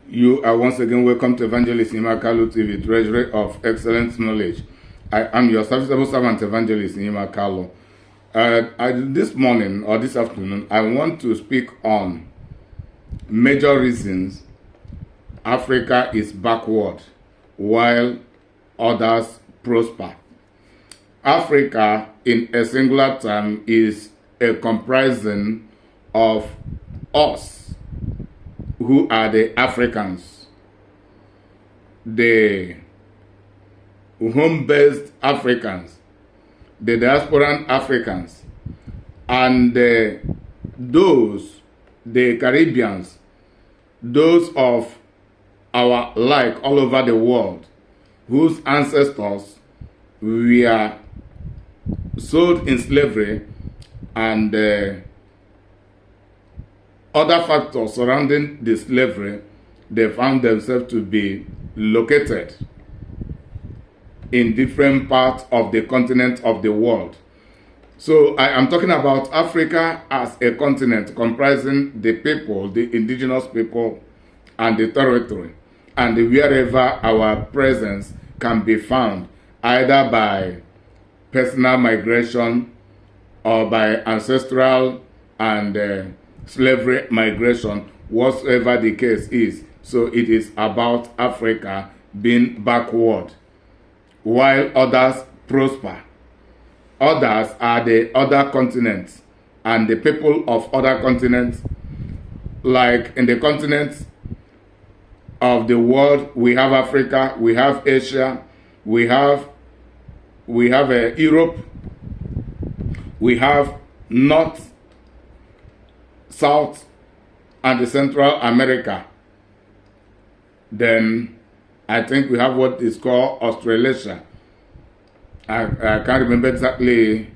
You are once again welcome to Evangelist Nima Kalu TV, Treasury of Excellent Knowledge. I am your serviceable servant, Evangelist Nima Kalu. This morning or this afternoon, I want to speak on major reasons Africa is backward while others prosper. Africa, in a singular term, is a comprising of us, who are the Africans, the home-based Africans, the diasporan Africans, and those, the Caribbeans, those of our like all over the world, whose ancestors were sold in slavery, and other factors surrounding the slavery, they found themselves to be located in different parts of the continent of the world. So I am talking about Africa as a continent comprising the people, the indigenous people, and the territory, and wherever our presence can be found, either by personal migration or by ancestral and slavery migration, whatsoever the case is. So it is about Africa being backward while others prosper. Others are the other continents, and the people of other continents, like in the continents of the world, we have Africa, we have Asia, we have Europe, we have North, South, and the Central America. Then I think we have what is called Australasia. I can't remember exactly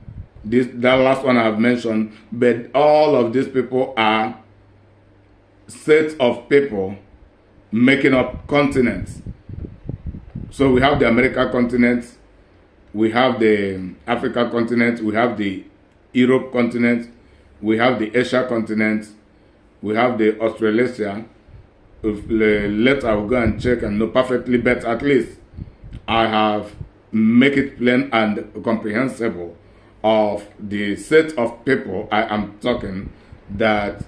that last one I've mentioned, but all of these people are sets of people making up continents. So we have the America continent, we have the Africa continent, we have the Europe continent, we have the Asia continent, we have the Australasia. Later I will go and check and know perfectly, but at least I have make it plain and comprehensible of the set of people I am talking that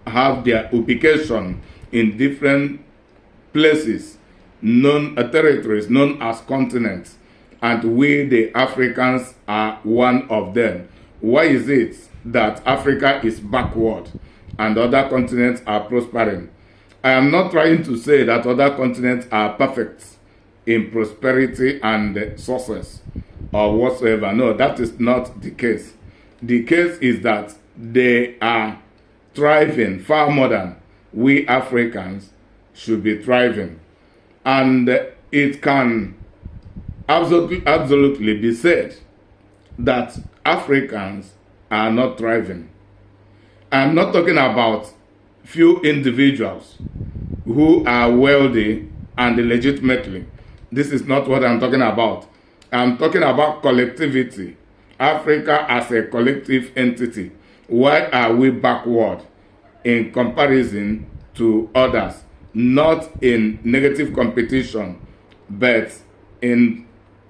have their ubication in different places, territories known as continents, and we the Africans are one of them. Why is it that Africa is backward and other continents are prospering? I am not trying to say that other continents are perfect in prosperity and success or whatsoever. No, that is not the case. The case is that they are thriving far more than we Africans should be thriving. And it can absolutely be said that Africans are not thriving. I'm not talking about few individuals who are wealthy and legitimately. This is not what I'm talking about. I'm talking about collectivity. Africa as a collective entity. Why are we backward in comparison to others? Not in negative competition, but in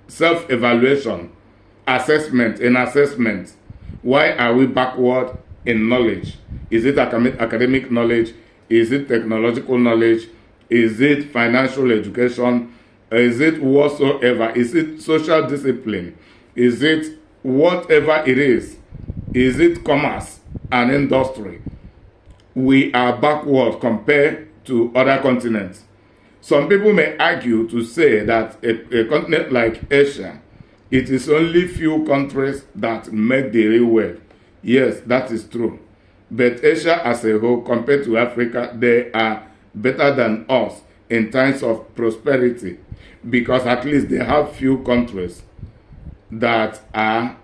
self-evaluation, assessment. Why are we backward in knowledge? Is it academic knowledge? Is it technological knowledge? Is it financial education? Is it whatsoever? Is it social discipline? Is it whatever it is? Is it commerce and industry? We are backward compared to other continents. Some people may argue to say that a continent like Asia, it is only few countries that make the real wealth. Yes, that is true. But Asia as a whole, compared to Africa, they are better than us in terms of prosperity, because at least they have few countries that are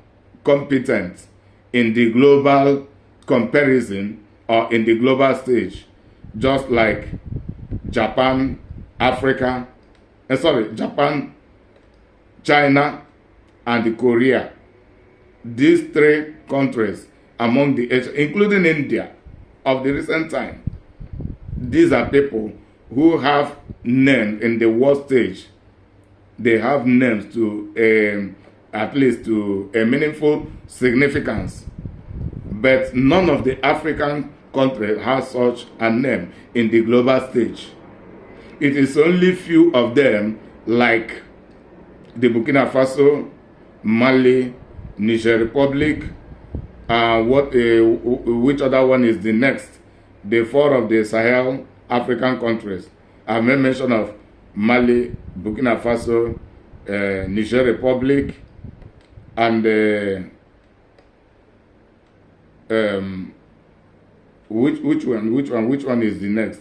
competent in the global comparison or in the global stage, just like Japan, Japan, China, and Korea. These three countries among the Asia, including India of the recent time, these are people who have names in the world stage, they have names to at least to a meaningful significance. But none of the African countries has such a name in the global stage. It is only few of them, like the Burkina Faso, Mali, Niger Republic, which other one is the next? The four of the Sahel African countries. I made mention of Mali, Burkina Faso, Niger Republic, and which one is the next?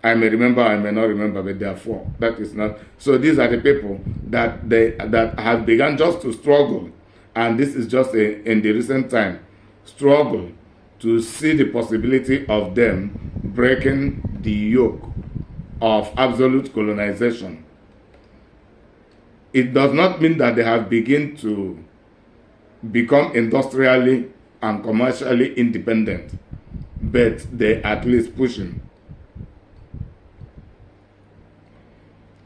I may remember, I may not remember, but there are four. That is not. So these are the people that have begun just to struggle, and this is just in the recent time, struggle to see the possibility of them breaking the yoke of absolute colonization. It does not mean that they have begun to become industrially and commercially independent, but they at least pushing.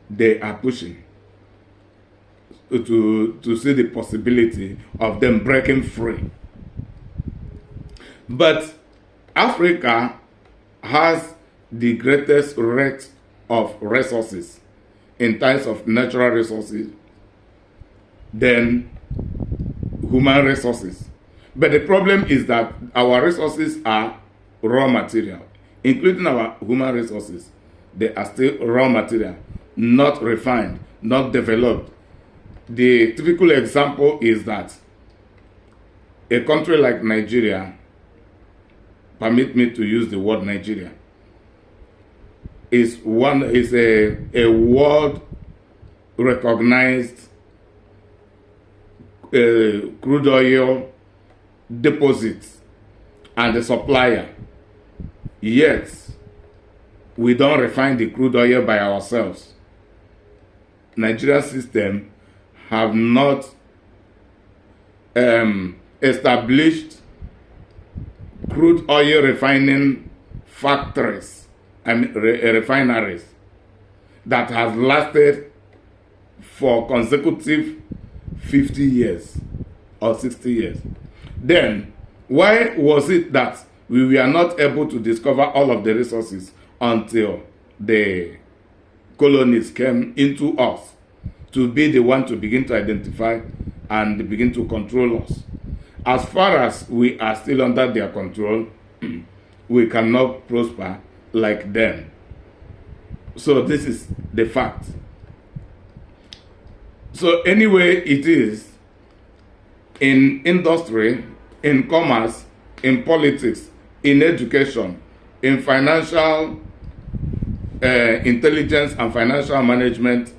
They are pushing to see the possibility of them breaking free. But Africa has the greatest rate of resources in terms of natural resources than human resources. But the problem is that our resources are raw material, including our human resources. They are still raw material, not refined, not developed. The typical example is that a country like Nigeria, permit me to use the word Nigeria, is a world recognized crude oil deposit and a supplier. Yet we don't refine the crude oil by ourselves. Nigerian system have not established crude oil refining factories, refineries that has lasted for consecutive 50 years or 60 years. Then, why was it that we were not able to discover all of the resources until the colonies came into us to be the one to begin to identify and begin to control us? As far as we are still under their control, we cannot prosper like them. So this is the fact. So anyway it is, in industry, in commerce, in politics, in education, in financial intelligence and financial management,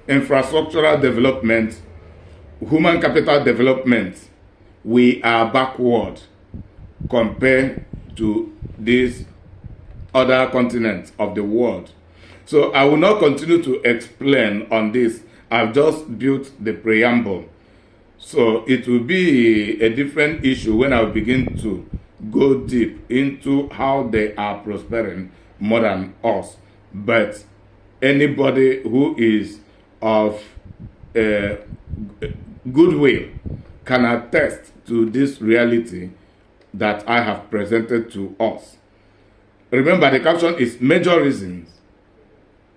infrastructural development, human capital development, we are backward compared to these other continents of the world. So I will not continue to explain on this. I've just built the preamble. So it will be a different issue when I begin to go deep into how they are prospering more than us. But anybody who is of goodwill can attest to this reality that I have presented to us. Remember, the caption is major reasons.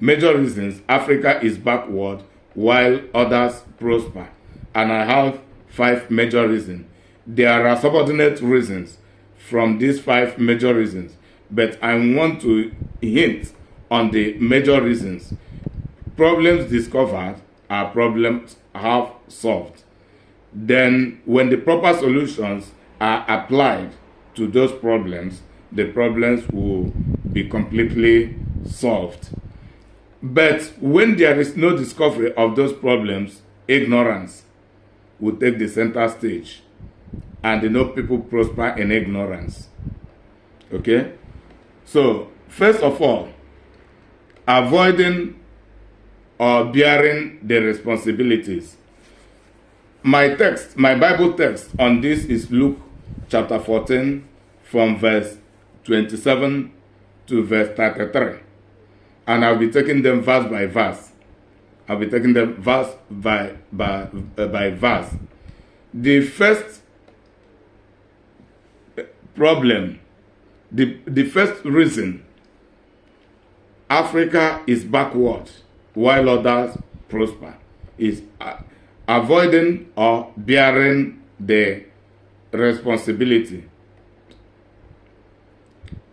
Major reasons Africa is backward while others prosper. And I have 5 major reasons. There are subordinate reasons from these 5 major reasons, but I want to hint on the major reasons. Problems discovered are problems half solved. Then when the proper solutions are applied to those problems, the problems will be completely solved. But when there is no discovery of those problems, ignorance will take the center stage. And people prosper in ignorance. Okay? So, first of all, avoiding or bearing the responsibilities. My Bible text on this is Luke chapter 14 from verse 27 to verse 33. and I'll be taking them verse by verse. I'll be taking them verse by verse. The first problem, the first reason Africa is backward while others prosper is avoiding or bearing the responsibility.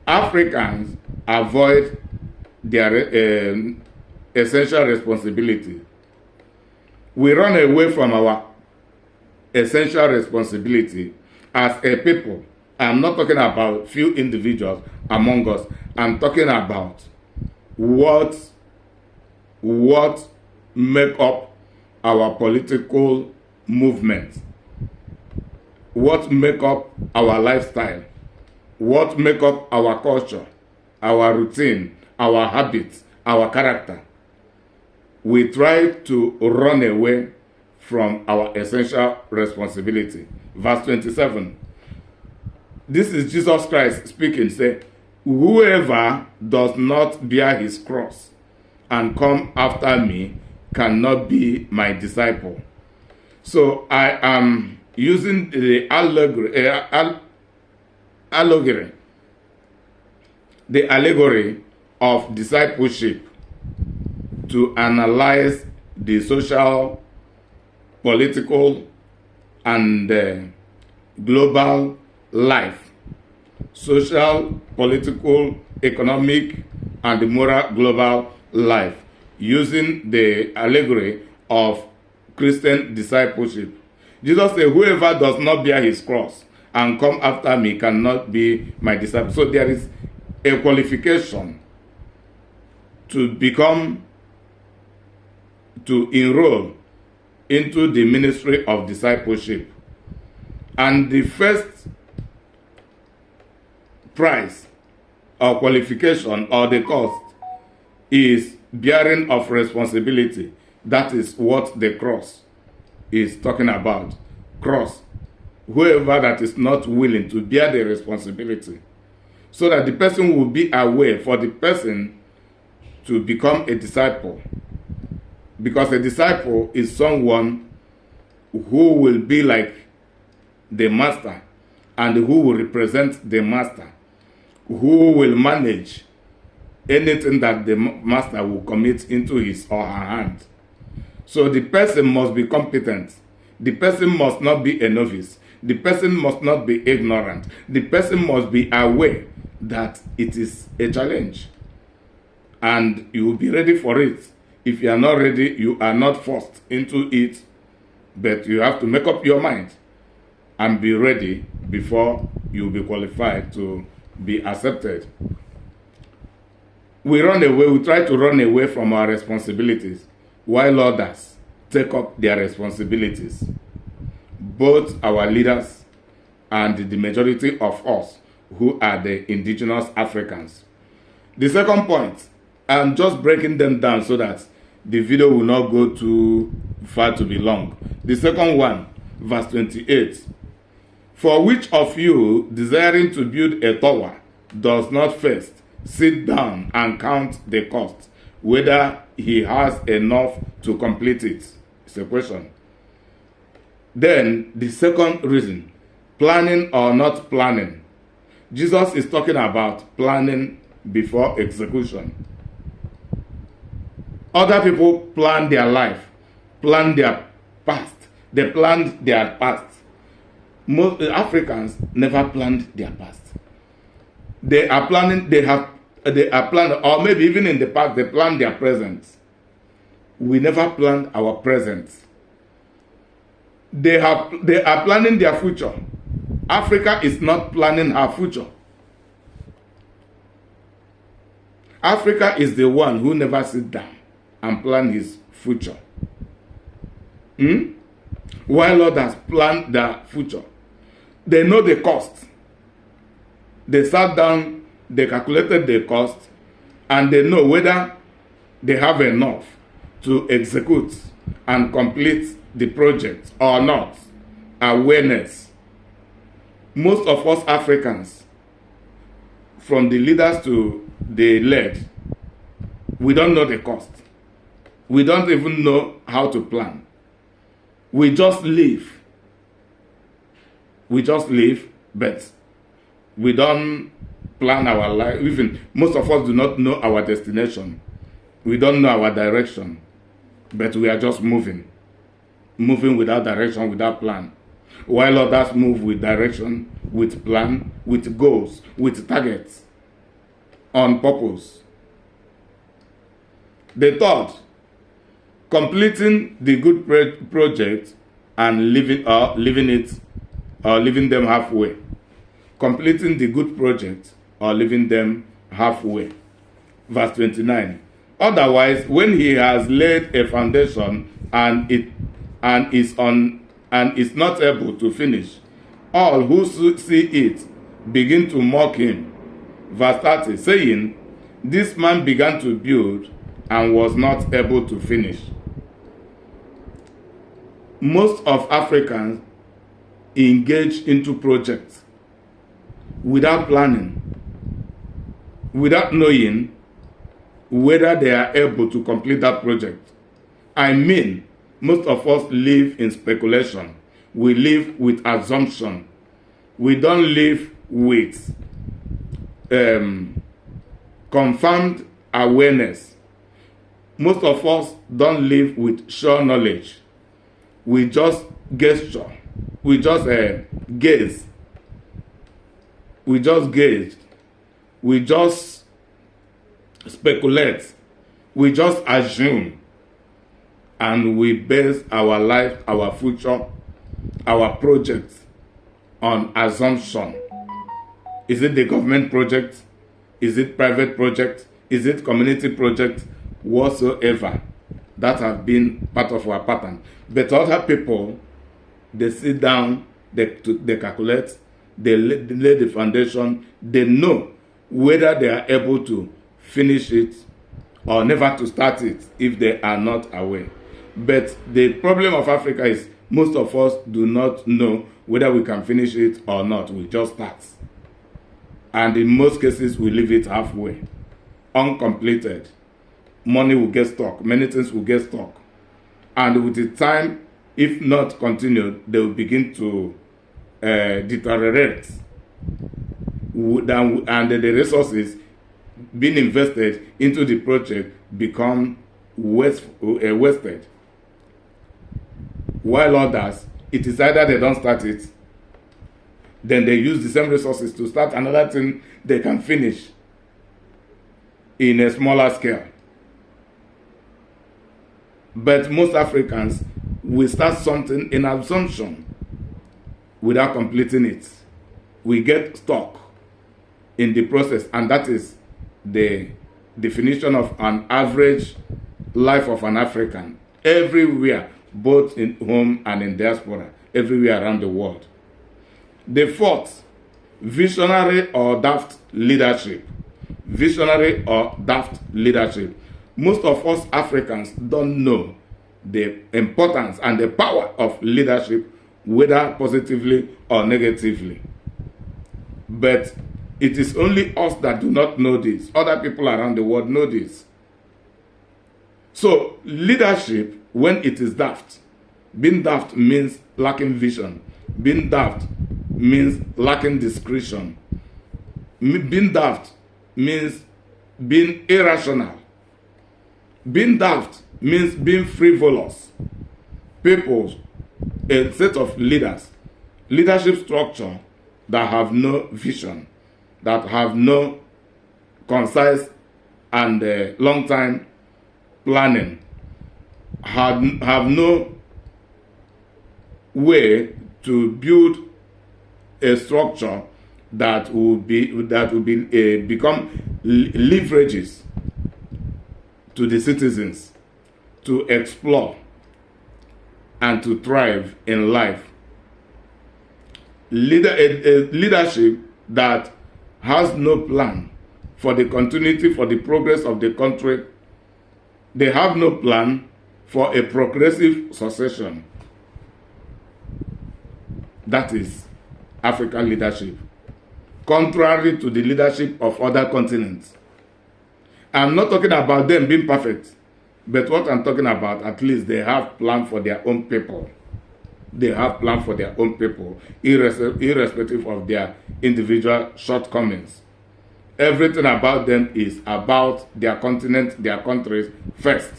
Africans avoid their essential responsibility. We run away from our essential responsibility as a people. I'm not talking about few individuals among us. I'm talking about what make up our political movement, what make up our lifestyle, what make up our culture, our routine, our habits, our character. We try to run away from our essential responsibility. Verse 27. This is Jesus Christ speaking. Say, whoever does not bear his cross and come after me cannot be my disciple. So I am using the allegory of discipleship to analyze the social, political, and global life. Social, political, economic, and the moral global life, using the allegory of Christian discipleship. Jesus said, whoever does not bear his cross and come after me cannot be my disciple. So there is a qualification to enroll into the ministry of discipleship. And the first price or qualification or the cost is bearing of responsibility. That is what the cross is talking about. Cross. Whoever that is not willing to bear the responsibility, so that the person will be aware for the person to become a disciple. Because a disciple is someone who will be like the master and who will represent the master, who will manage anything that the master will commit into his or her hand. So the person must be competent. The person must not be a novice. The person must not be ignorant. The person must be aware that it is a challenge. And you will be ready for it. If you are not ready, you are not forced into it, but you have to make up your mind and be ready before you will be qualified to be accepted. We try to run away from our responsibilities while others take up their responsibilities. Both our leaders and the majority of us who are the indigenous Africans. The second point, I'm just breaking them down so that the video will not go too far to be long. The second one, verse 28. For which of you, desiring to build a tower, does not first sit down and count the cost, whether he has enough to complete it? It's a question. Then, the second reason, planning or not planning. Jesus is talking about planning before execution. Other people plan their life, plan their past. They planned their past. Most Africans never planned their past. They are planning, or maybe even in the past, they planned their present. We never planned our present. They are planning their future. Africa is not planning her future. Africa is the one who never sits down and plan his future. While others plan their future. They know the cost. They sat down, they calculated the cost, and they know whether they have enough to execute and complete the project or not. Awareness. Most of us Africans, from the leaders to the led, We don't know the cost. We don't even know how to plan. We just live. We just live, but we don't plan our life. Even most of us do not know our destination. We don't know our direction, but we are just moving without direction, without plan. While others move with direction, with plan, with goals, with targets, on purpose. The third, completing the good project and leaving them halfway. Completing the good project or leaving them halfway. Verse 29. Otherwise, when he has laid a foundation and is not able to finish, all who see it begin to mock him. Verse 30, saying, this man began to build and was not able to finish. Most of Africans engage into projects without planning, without knowing whether they are able to complete that project. I mean, most of us live in speculation. We live with assumption. We don't live with confirmed awareness. Most of us don't live with sure knowledge. We just gesture. We just gaze. We just gaze. We just speculate. We just assume. And we base our life, our future, our projects on assumption. Is it the government project? Is it private project? Is it community project? Whatsoever. That have been part of our pattern. But other people, they sit down, they calculate, they lay the foundation, they know whether they are able to finish it or never to start it if they are not aware. But the problem of Africa is most of us do not know whether we can finish it or not. We just start. And in most cases, we leave it halfway, uncompleted. Money will get stuck. Many things will get stuck. And with the time, if not continued, they will begin to deteriorate. And the resources being invested into the project become wasted. While others, it is either they don't start it, then they use the same resources to start another thing they can finish in a smaller scale. But most Africans will start something in assumption without completing it. We get stuck in the process, and that is the definition of an average life of an African everywhere, both in home and in diaspora, everywhere around the world. The fourth, visionary or daft leadership. Visionary or daft leadership. Most of us Africans don't know the importance and the power of leadership, whether positively or negatively. But it is only us that do not know this. Other people around the world know this. So, leadership, when it is daft, being daft means lacking vision. Being daft means lacking discretion. Being daft means being irrational. Being daft means being frivolous. People, a set of leaders, leadership structure that have no vision, that have no concise and long-time planning, have no way to build a structure that will become leverages to the citizens to explore and to thrive in life. Leadership that has no plan for the continuity, for the progress of the country. They have no plan for a progressive succession. That is African leadership. Contrary to the leadership of other continents. I'm not talking about them being perfect, but what I'm talking about, at least they have plan for their own people. They have plan for their own people, irrespective of their individual shortcomings. Everything about them is about their continent, their countries first.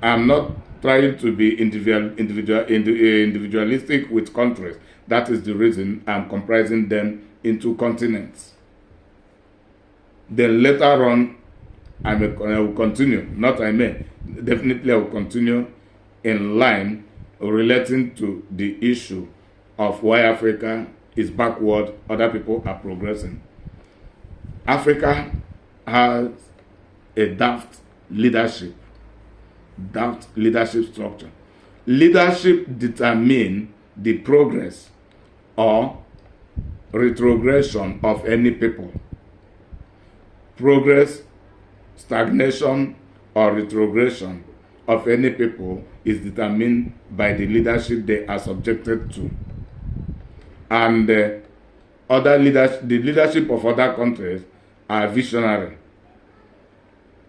I'm not trying to be individualistic with countries. That is the reason I'm comprising them into continents. Then later on, I will continue, definitely I will continue in line relating to the issue of why Africa is backward, other people are progressing. Africa has a daft leadership structure. Leadership determines the progress or retrogression of any people. Progress, stagnation, or retrogression of any people is determined by the leadership they are subjected to. And the leadership of other countries are visionary.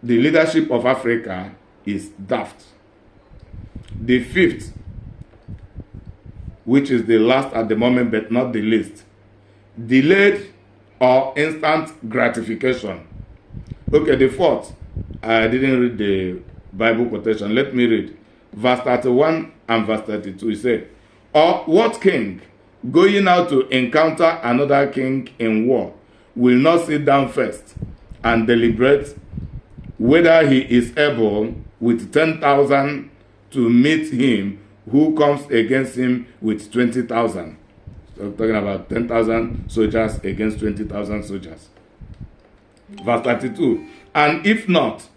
The leadership of Africa is daft. The fifth, which is the last at the moment but not the least, delayed or instant gratification. Okay, the fourth, I didn't read the Bible quotation. Let me read. Verse 31 and verse 32, it said, "Or what king, going out to encounter another king in war, will not sit down first and deliberate whether he is able with 10,000 to meet him who comes against him with 20,000. So I'm talking about 10,000 soldiers against 20,000 soldiers. Verse 32. "And if not,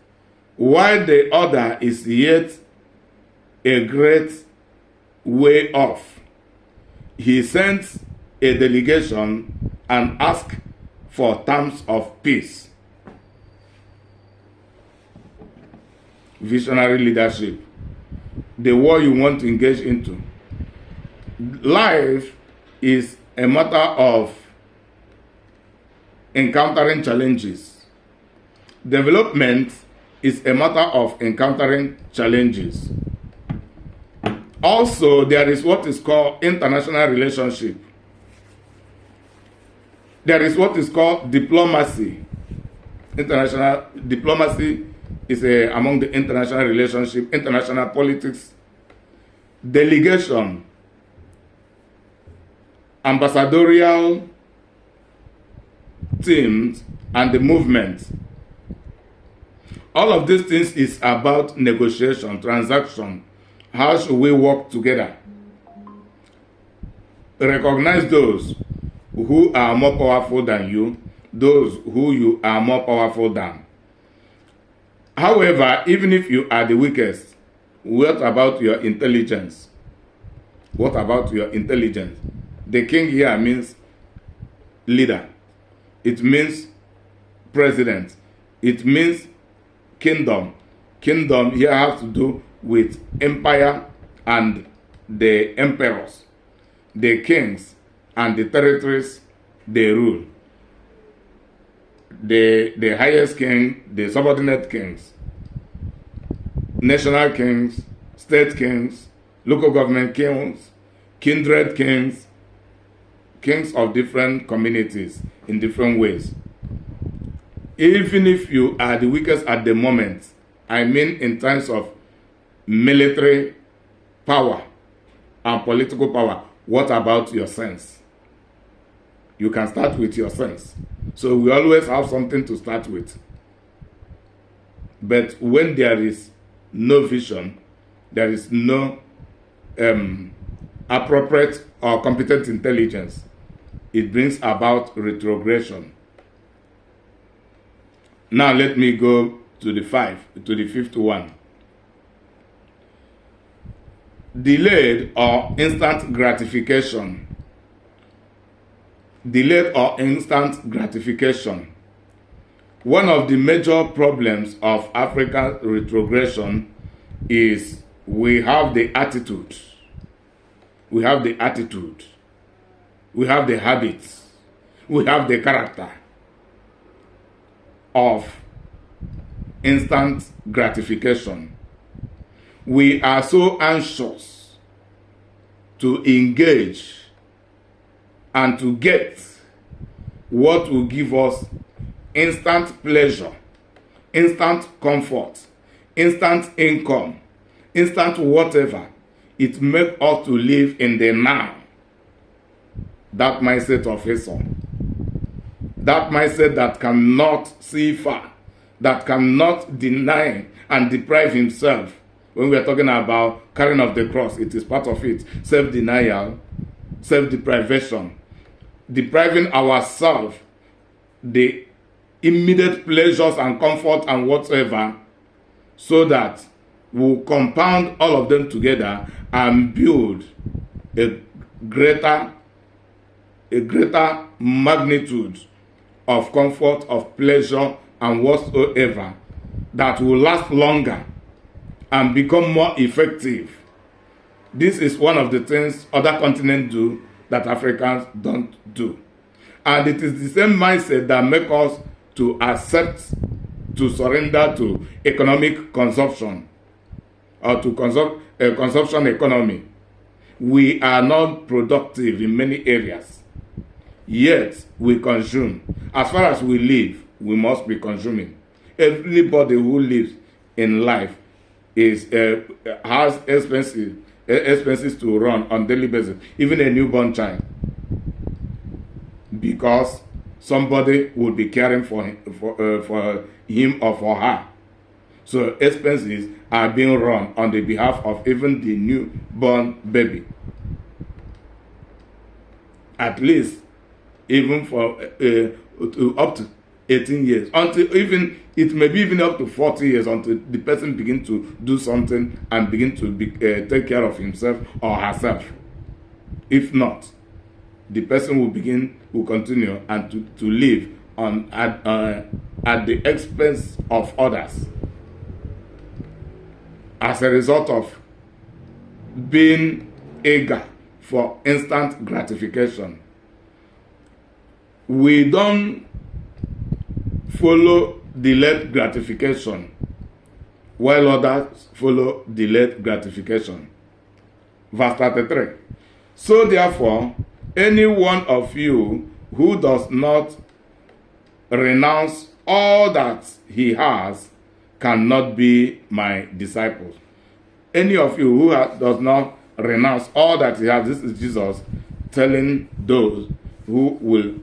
while the other is yet a great way off, he sends a delegation and asks for terms of peace." Visionary leadership. The war you want to engage into. Life is a matter of encountering challenges. Development is a matter of encountering challenges. Also, there is what is called international relationship. There is what is called diplomacy. International diplomacy is among the international relationship, international politics, delegation, ambassadorial teams, and the movement. All of these things is about negotiation, transaction. How should we work together? Recognize those who are more powerful than you, those who you are more powerful than. However, even if you are the weakest, what about your intelligence? What about your intelligence? The king here means leader. It means president. It means kingdom. Kingdom here has to do with empire and the emperors, the kings and the territories they rule. The highest king, the subordinate kings, national kings, state kings, local government kings, kindred kings, kings of different communities in different ways. Even if you are the weakest at the moment, I mean in terms of military power and political power, what about your sense? You can start with your sense. So we always have something to start with. But when there is no vision, there is no appropriate or competent intelligence, it brings about retrogression. Now let me go to the fifth one. Delayed or instant gratification. Delayed or instant gratification. One of the major problems of African retrogression is we have the attitude. We have the attitude. We have the habits. We have the character of instant gratification. We are so anxious to engage and to get what will give us instant pleasure, instant comfort, instant income, instant whatever. It makes us to live in the now. That mindset of Esau. That mindset that cannot see far, that cannot deny and deprive himself. When we are talking about carrying of the cross, it is part of it. Self-denial, self-deprivation, depriving ourselves the immediate pleasures and comfort and whatever, so that we'll compound all of them together and build a greater magnitude of comfort, of pleasure, and whatsoever that will last longer and become more effective. This is one of the things other continents do that Africans don't do. And it is the same mindset that makes us to accept, to surrender to economic consumption, or to consumption economy. We are not productive in many areas, yet we consume. As far as we live, we must be consuming. Everybody who lives in life has expenses to run on daily basis, even a newborn child, because somebody will be caring for him or for her. So expenses are being run on the behalf of even the newborn baby. At least, even for up to 18 years, until even it may be even up to 40 years, until the person begins to do something and begin to take care of himself or herself. If not, the person will continue and to live at the expense of others, as a result of being eager for instant gratification. We don't follow delayed gratification while others follow delayed gratification. Verse 33. So therefore, any one of you who does not renounce all that he has cannot be my disciples. Any of you who does not renounce all that he has, this is Jesus telling those who will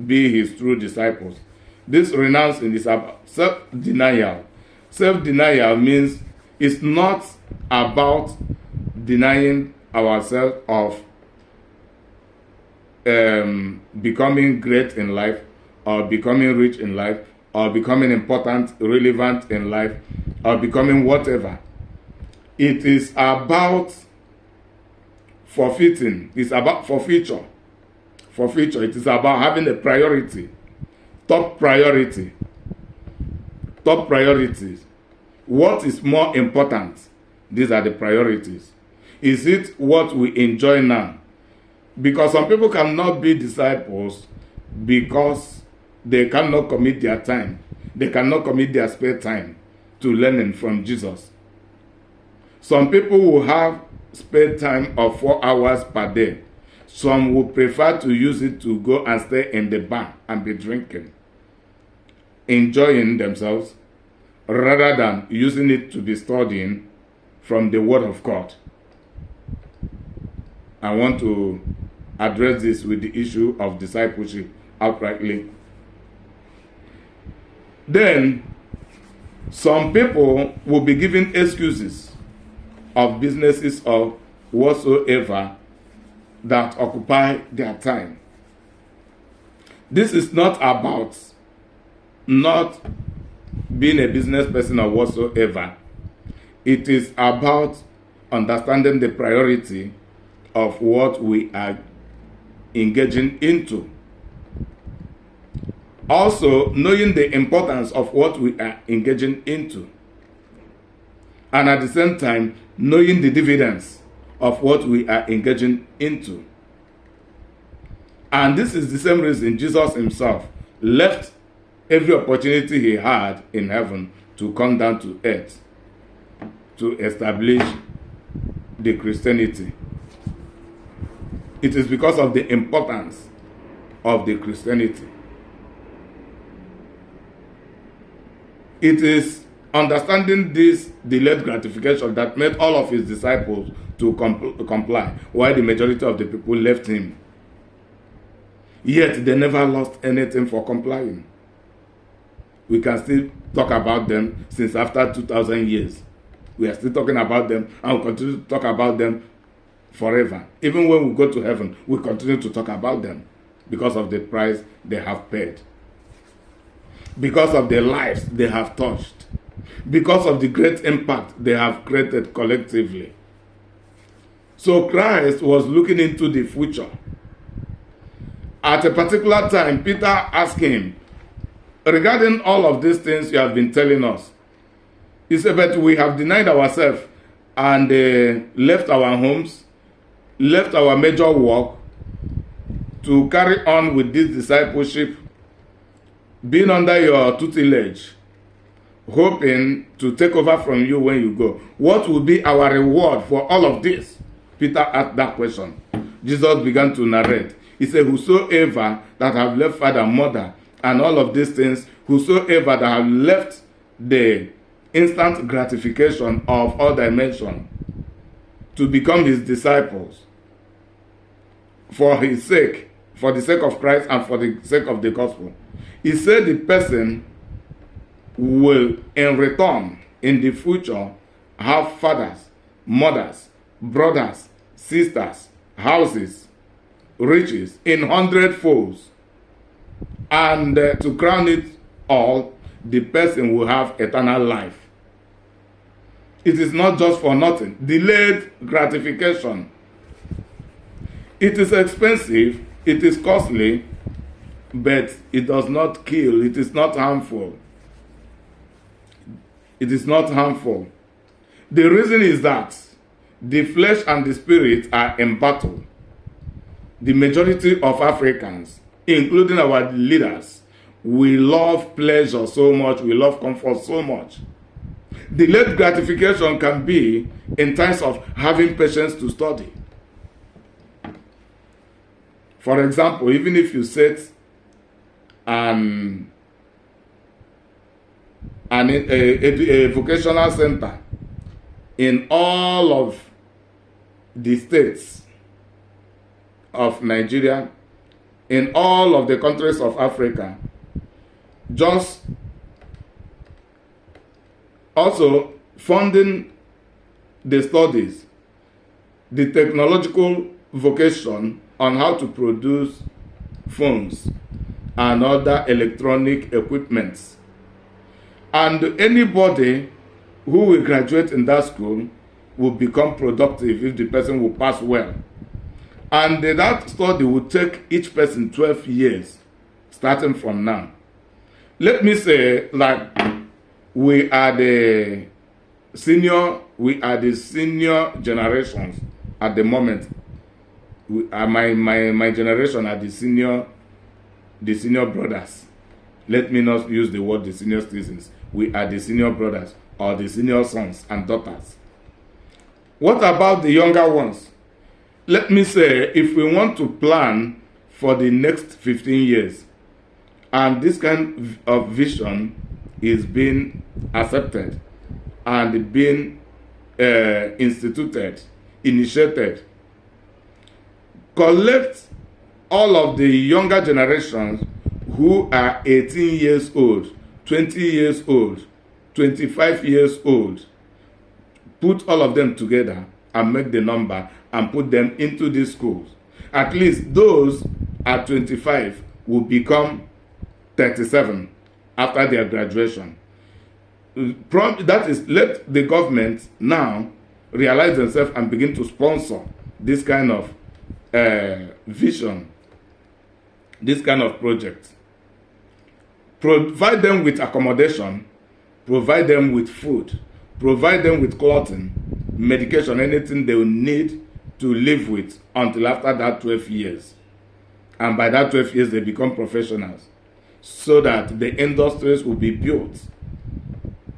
be his true disciples. This renouncing is about self-denial. Self-denial means it's not about denying ourselves of becoming great in life, or becoming rich in life, or becoming important, relevant in life, or becoming whatever. It is about forfeiting. It's about forfeiture. Forfeiture. It is about having a priority. Top priority. Top priorities. What is more important? These are the priorities. Is it what we enjoy now? Because some people cannot be disciples because they cannot commit their time. They cannot commit their spare time to learning from Jesus. Some people will have spare time of 4 hours per day. Some will prefer to use it to go and stay in the bar and be drinking, enjoying themselves, rather than using it to be studying from the Word of God. I want to address this with the issue of discipleship outrightly. Then, some people will be given excuses of businesses or whatsoever that occupy their time. This is not about not being a business person or whatsoever. It is about understanding the priority of what we are engaging into. Also, knowing the importance of what we are engaging into. And at the same time, knowing the dividends of what we are engaging into. And this is the same reason Jesus himself left every opportunity he had in heaven to come down to earth to establish the Christianity. It is because of the importance of the Christianity. It is understanding this delayed gratification that made all of his disciples to comply, while the majority of the people left him. Yet they never lost anything for complying. We can still talk about them since after 2,000 years. We are still talking about them, and we'll continue to talk about them forever. Even when we go to heaven, we continue to talk about them because of the price they have paid, because of the lives they have touched, because of the great impact they have created collectively. So Christ was looking into the future. At a particular time, Peter asked him, regarding all of these things you have been telling us, he said, but we have denied ourselves and left our homes, left our major work to carry on with this discipleship, being under your tutelage, hoping to take over from you when you go. What will be our reward for all of this? Peter asked that question. Jesus began to narrate. He said, whosoever that have left father, mother, and all of these things, whosoever that have left the instant gratification of all dimension to become his disciples for his sake, for the sake of Christ and for the sake of the gospel. He said the person will in return in the future have fathers, mothers, brothers, sisters, houses, riches in 100-folds. And to crown it all, the person will have eternal life. It is not just for nothing. Delayed gratification. It is expensive, it is costly, but it does not kill, it is not harmful. It is not harmful. The reason is that the flesh and the spirit are in battle. The majority of Africans, including our leaders, we love pleasure so much, we love comfort so much. Delayed gratification can be in times of having patience to study. For example, even if you set a vocational center in all of the states of Nigeria, in all of the countries of Africa, just also funding the studies, the technological vocation on how to produce phones and other electronic equipments. And anybody who will graduate in that school will become productive if the person will pass well. And that study will take each person 12 years, starting from now. Let me say, like, we are the senior generations at the moment. My generation are the senior brothers. Let me not use the word the senior citizens. We are the senior brothers or the senior sons and daughters. What about the younger ones? Let me say, if we want to plan for the next 15 years, and this kind of vision is being accepted and being initiated, collect all of the younger generations who are 18 years old, 20 years old, 25 years old, put all of them together and make the number and put them into these schools. At least those at 25 will become 37 after their graduation. That is, let the government now realize themselves and begin to sponsor this kind of vision, this kind of project. Provide them with accommodation, provide them with food, provide them with clothing, medication, anything they will need to live with until after that 12 years. And by that 12 years, they become professionals. so that the industries will be built.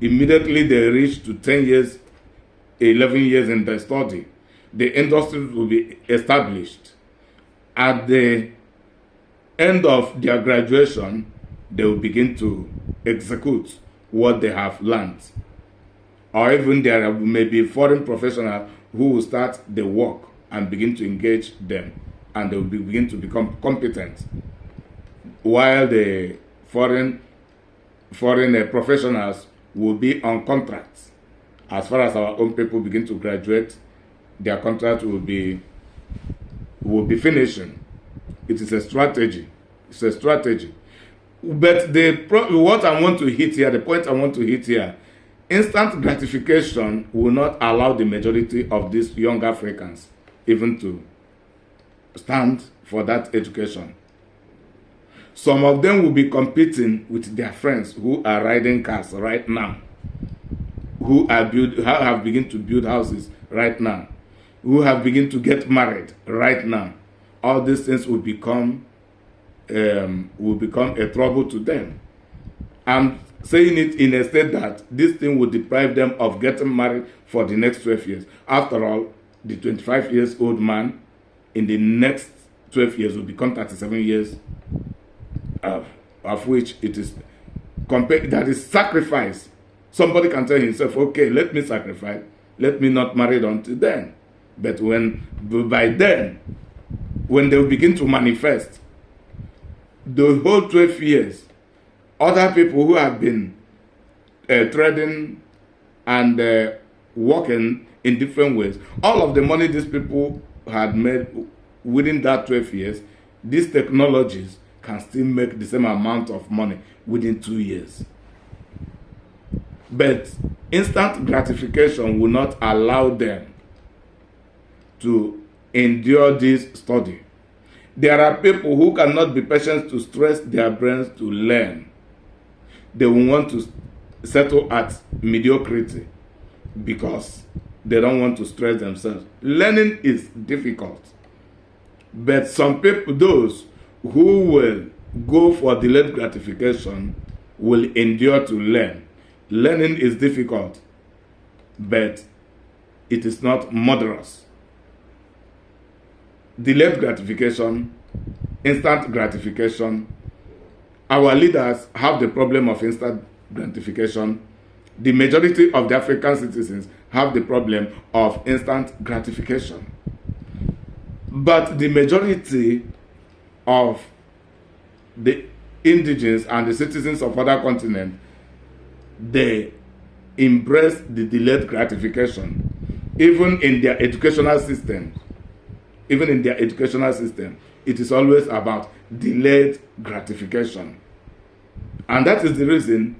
Immediately they reach to 10 years, 11 years in the study, the industries will be established. At the end of their graduation, they will begin to execute what they have learned. Or even there may be foreign professionals who will start the work and begin to engage them, and they will begin to become competent, while the foreign professionals will be on contracts. As far as our own people begin to graduate, their contract will be finishing. It is a strategy. It's a strategy. But what I want to hit here, the point I want to hit here, instant gratification will not allow the majority of these young Africans even to stand for that education. Some of them will be competing with their friends who are riding cars right now, who have begun to build houses right now, who have begun to get married right now. All these things will become a trouble to them. I'm saying it in a state that this thing will deprive them of getting married for the next 12 years. After all, the 25 years old man in the next 12 years will become 37 years, of which it is that is sacrifice. Somebody can tell himself, okay, let me sacrifice, let me not marry until then. But by then, when they will begin to manifest, the whole 12 years, other people who have been trading and working in different ways, all of the money these people had made within that 12 years, these technologies can still make the same amount of money within 2 years. But instant gratification will not allow them to endure this study. There are people who cannot be patient to stress their brains to learn. They will want to settle at mediocrity because they don't want to stress themselves. Learning is difficult. But some people, those who will go for delayed gratification, will endure to learn. Learning is difficult, but it is not murderous. Delayed gratification, instant gratification. Our leaders have the problem of instant gratification. The majority of the African citizens have the problem of instant gratification. But the majority of the indigenous and the citizens of other continents, they embrace the delayed gratification. Even in their educational system, it is always about delayed gratification. And that is the reason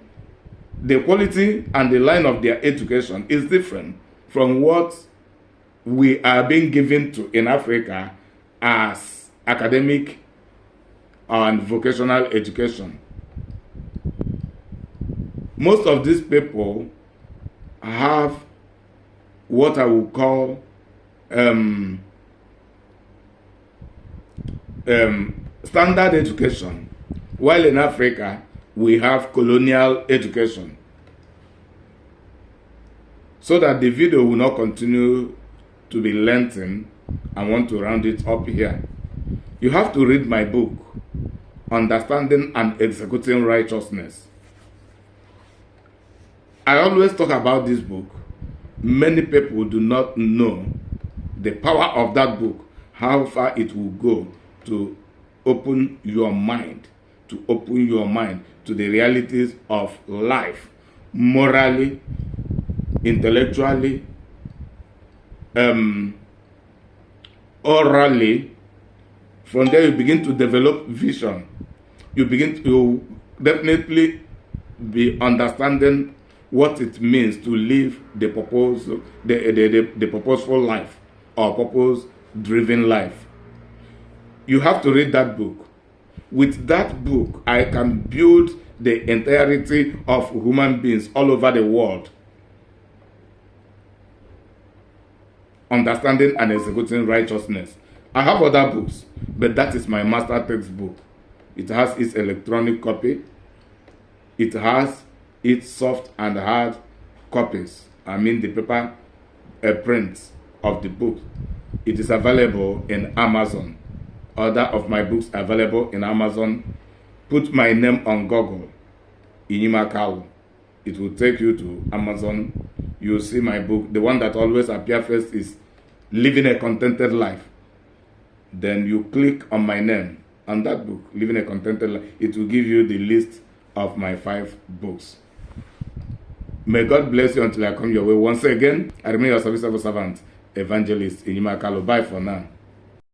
the quality and the line of their education is different from what we are being given to in Africa as academic and vocational education. Most of these people have what I would call standard education, while in Africa we have colonial education. So that the video will not continue to be lengthened, I want to round it up here. You have to read my book, Understanding and Executing Righteousness. I always talk about this book. Many people do not know the power of that book, how far it will go to open your mind, to the realities of life, morally, intellectually, orally. From there you begin to develop vision. You begin to definitely be understanding what it means to live the purposeful life or purpose-driven life. You have to read that book. With that book, I can build the entirety of human beings all over the world. Understanding and Executing Righteousness. I have other books, but that is my master textbook. It has its electronic copy. It has its soft and hard copies. I mean the paper prints of the book. It is available in Amazon. Other of my books are available in Amazon. Put my name on Google, Inyima Kalu. It will take you to Amazon. You will see my book. The one that always appears first is Living a Contented Life. Then you click on my name on that book, Living a Contented Life. It will give you the list of my 5 books. May God bless you until I come your way. Once again, I remain your serviceable servant, Evangelist Inyima Kalu. Bye for now.